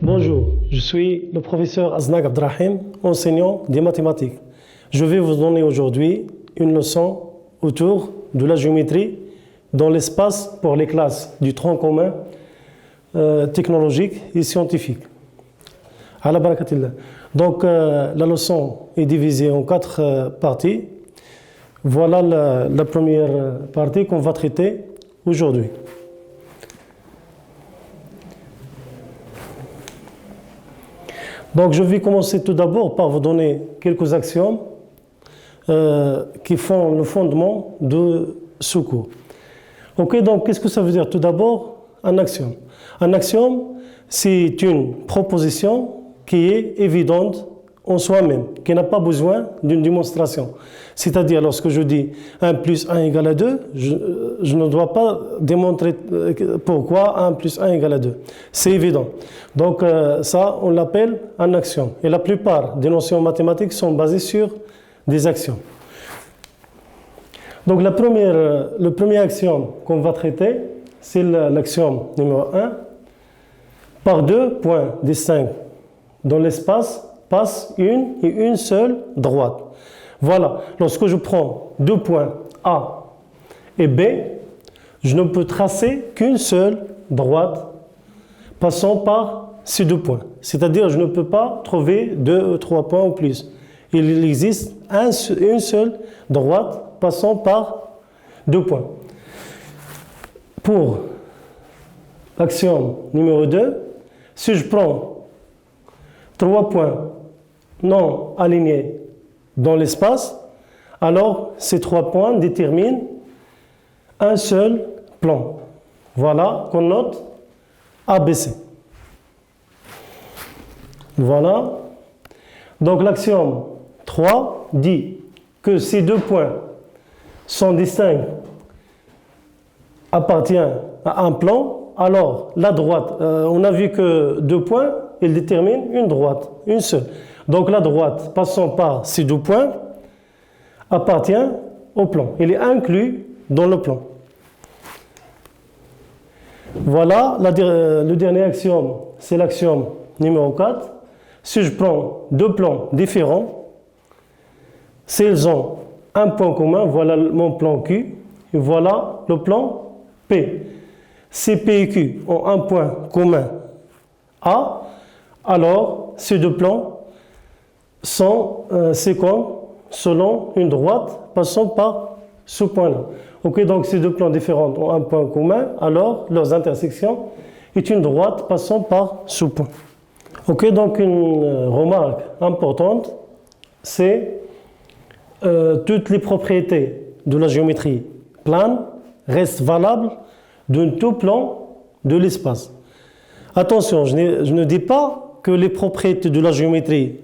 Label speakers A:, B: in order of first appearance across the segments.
A: Bonjour, je suis le professeur Aznaq Abdrahim, enseignant des mathématiques. Je vais vous donner aujourd'hui une leçon autour de la géométrie dans l'espace pour les classes du tronc commun technologique et scientifique. Ala barakatillah. Donc la leçon est divisée en 4 parties. Voilà la première partie qu'on va traiter aujourd'hui. Donc je vais commencer tout d'abord par vous donner quelques axiomes qui font le fondement de ce cours. Ok, donc qu'est-ce que ça veut dire? Tout d'abord, un axiome. Un axiome, c'est une proposition qui est évidente en soi-même, qui n'a pas besoin d'une démonstration. C'est-à-dire, lorsque je dis 1 plus 1 égale à 2, je ne dois pas démontrer pourquoi 1 plus 1 égale à 2. C'est évident. Donc ça, on l'appelle un axiome. Et la plupart des notions mathématiques sont basées sur des axiomes. Donc le premier axiome qu'on va traiter, c'est l'axiome numéro 1. Par 2 points distincts dans l'espace passe une seule droite. Voilà, lorsque je prends 2 points A et B, je ne peux tracer qu'une seule droite passant par ces 2 points. C'est-à-dire, je ne peux pas trouver 2 ou 3 points ou plus. Il existe une seule droite passant par 2 points. Pour l'axiome numéro 2, si je prends 3 points non alignés dans l'espace, alors ces 3 points déterminent un seul plan. Voilà qu'on note ABC. Voilà. Donc l'axiome 3 dit que ces 2 points sont distincts, appartiennent à un plan, alors la droite, on a vu que 2 points, ils déterminent une droite, une seule. Donc la droite passant par ces 2 points appartient au plan. Il est inclus dans le plan. Voilà, le dernier axiome, c'est l'axiome numéro 4. Si je prends 2 plans différents, s'ils ont un point commun, voilà mon plan Q, et voilà le plan P. Si P et Q ont un point commun A, alors ces 2 plans sont séquents selon une droite passant par ce point-là. Ok, donc ces 2 plans différents ont un point commun, alors leurs intersections est une droite passant par ce point. Ok, donc une remarque importante, c'est toutes les propriétés de la géométrie plane restent valables de tout plan de l'espace. Attention, je ne dis pas que les propriétés de la géométrie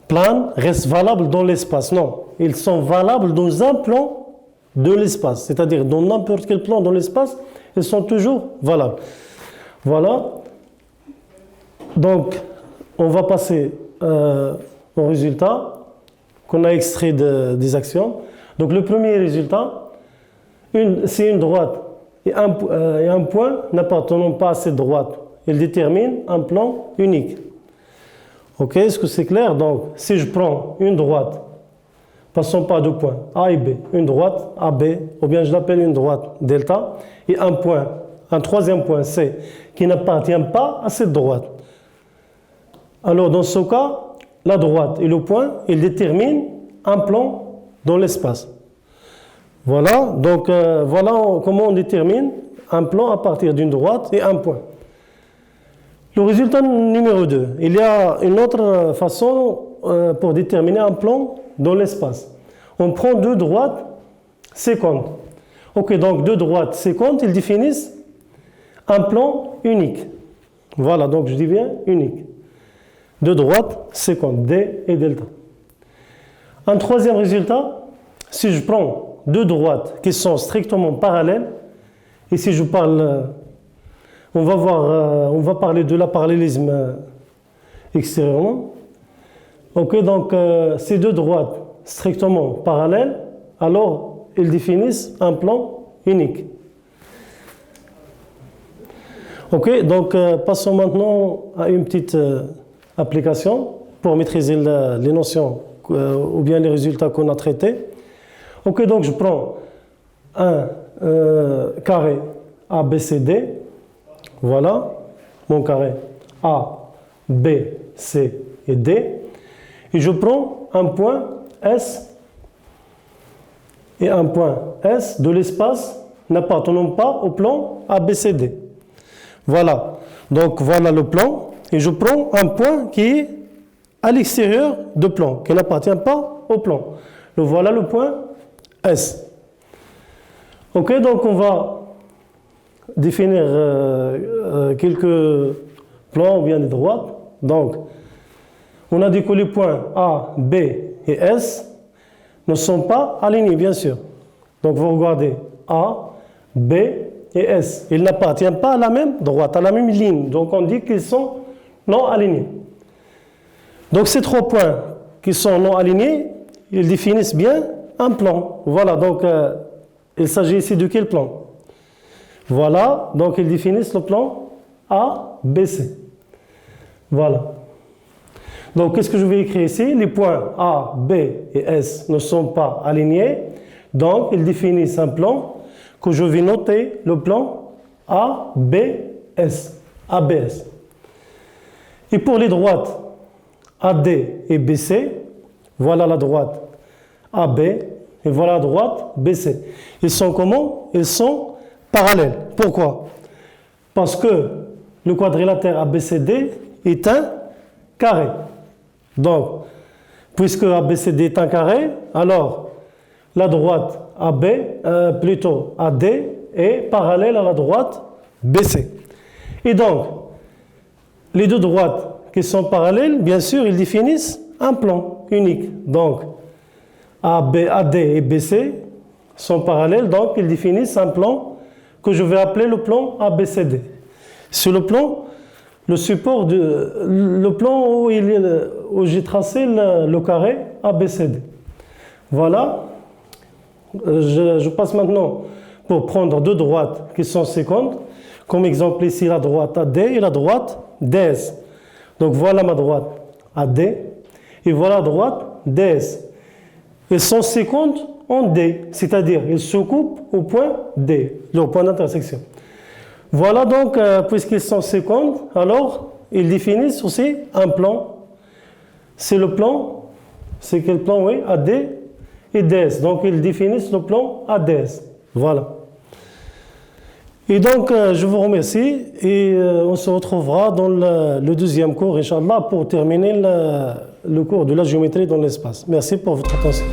A: plane restent valables dans l'espace. Non, ils sont valables dans un plan de l'espace. C'est-à-dire dans n'importe quel plan dans l'espace, ils sont toujours valables. Voilà. Donc, on va passer au résultat qu'on a extrait des axiomes. Donc, le premier résultat, c'est une droite et un point n'appartenant pas à cette droite. Il détermine un plan unique. Ok, est-ce que c'est clair? Donc, si je prends une droite passant par 2 points, A et B, une droite AB, ou bien je l'appelle une droite delta, et un point, un troisième point C, qui n'appartient pas à cette droite. Alors, dans ce cas, la droite et le point, ils déterminent un plan dans l'espace. Voilà, donc voilà comment on détermine un plan à partir d'une droite et un point. Le résultat numéro 2, il y a une autre façon pour déterminer un plan dans l'espace. On prend 2 droites séquentes. Ok, donc 2 droites séquentes, ils définissent un plan unique. Voilà, donc je dis bien unique. 2 droites séquentes, D et delta. Un troisième résultat, si je prends 2 droites qui sont strictement parallèles, et si je parle, on va parler de la parallélisme extérieurement. Ok, donc ces 2 droites strictement parallèles, alors ils définissent un plan unique. Ok, donc passons maintenant à une petite application pour maîtriser les notions ou bien les résultats qu'on a traités. Ok, donc je prends un carré ABCD. Voilà, mon carré A, B, C et D. Et je prends un point S et un point S de l'espace n'appartenant pas au plan ABCD. Voilà, donc voilà le plan. Et je prends un point qui est à l'extérieur du plan, qui n'appartient pas au plan. Voilà le point S. Ok, donc on va définir quelques plans ou bien des droites. Donc, on a dit que les points A, B et S ne sont pas alignés, bien sûr. Donc, vous regardez A, B et S. Ils n'appartiennent pas à la même droite, à la même ligne. Donc, on dit qu'ils sont non alignés. Donc, ces trois points qui sont non alignés, ils définissent bien un plan. Voilà, donc, il s'agit ici de quel plan? Voilà, donc ils définissent le plan ABC. Voilà. Donc, qu'est-ce que je vais écrire ici? Les points A, B et S ne sont pas alignés. Donc, ils définissent un plan que je vais noter, le plan ABS. ABS. Et pour les droites AD et BC, voilà la droite AB et voilà la droite BC. Ils sont comment? Ils sont parallèles. Pourquoi? Parce que le quadrilatère ABCD est un carré. Donc, puisque ABCD est un carré, alors la droite AB, plutôt AD, est parallèle à la droite BC. Et donc, les deux droites qui sont parallèles, bien sûr, ils définissent un plan unique. Donc, AD et BC sont parallèles, donc ils définissent un plan que je vais appeler le plan ABCD. Sur le plan, le support le plan où j'ai tracé le carré ABCD. Voilà. Je passe maintenant pour prendre deux droites qui sont séquentes. Comme exemple ici la droite AD et la droite DS. Donc voilà ma droite AD et voilà la droite DS. Elles sont séquentes en D, c'est-à-dire elles se coupent au point D, le point d'intersection. Voilà donc, puisqu'ils sont séquentes, alors ils définissent aussi un plan. C'est le plan, c'est quel plan? Oui, AD et DS. Donc ils définissent le plan ADS. Voilà. Et donc, je vous remercie et on se retrouvera dans le deuxième cours, Inch'Allah, pour terminer le cours de la géométrie dans l'espace. Merci pour votre attention.